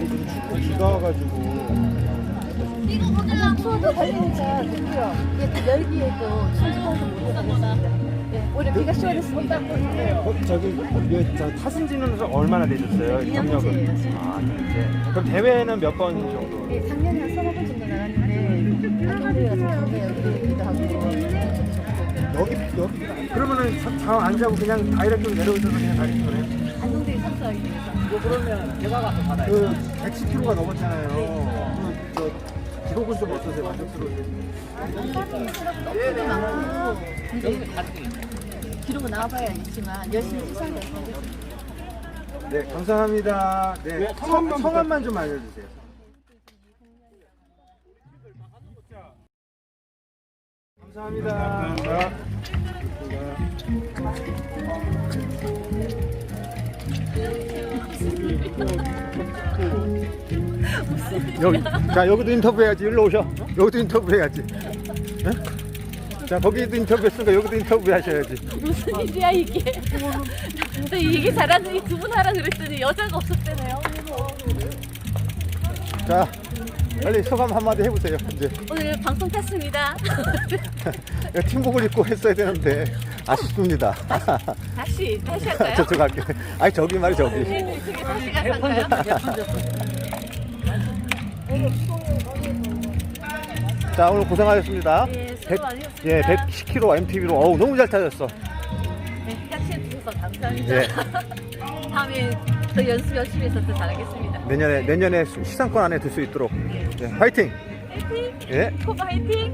날이 좀 춥고 비가 와가지고. 추워도 달리니까 좋고요. 이게 또 열기에 또 순수해서 못하겠습니다. 네, 올해 비가 시원해서 못 닦고 있어요. 저기 타신 지는 얼마나 되셨어요? 2년째예요. 아, 2년째. 그럼 대회는 몇 번 정도? 네, 작년에 한 3번 정도 나갔는데 안동대회가 좋은데 여기기도 하고 여기 그러면은 잠 안 자고 그냥 다이렉트로 내려오셔서 그냥 다니는 거네요? 안동대회 참석하기 위해서. 그러면 제가 가서 받아요. 그 110km가 넘었잖아요. 그 기록은 좀 어떠세요? 만족스러우세요? 떡볶이 많고 근데 기록은 나와봐야 있지만 열심히 시상을 하겠습니다. 네, 감사합니다. 네, 성함만 좀 알려주세요. 감사합니다. 여기도 인터뷰해야지. 일로 오셔. 여기도 인터뷰해야지. 네? 자, 거기도 인터뷰했으니까 여기도 인터뷰 하셔야지. 무슨 일이야 이게? 저 얘기 잘하는 이 두 분 하라 그랬더니 여자가 없었대네요. 자, 빨리 소감 한마디 해보세요. 이제 오늘 방송 탔습니다. 팀복을 입고 했어야 되는데 아쉽습니다. 다시 할까요? 저쪽 갈게. 아니 저기 말이 저기. 저기 다시 갈까요? 자, 오늘 고생하셨습니다. 네, 수고 많으셨습니다. 예, 110km MTB로 어우 너무 잘 타셨어. 네, 같이 해주셔서 감사합니다. 예. 다음에 더 연습 열심히 해서 더 잘하겠습니다. 내년에 시상권 안에 들 수 있도록. 예, 화이팅. 화이팅! 예. 코바 화이팅!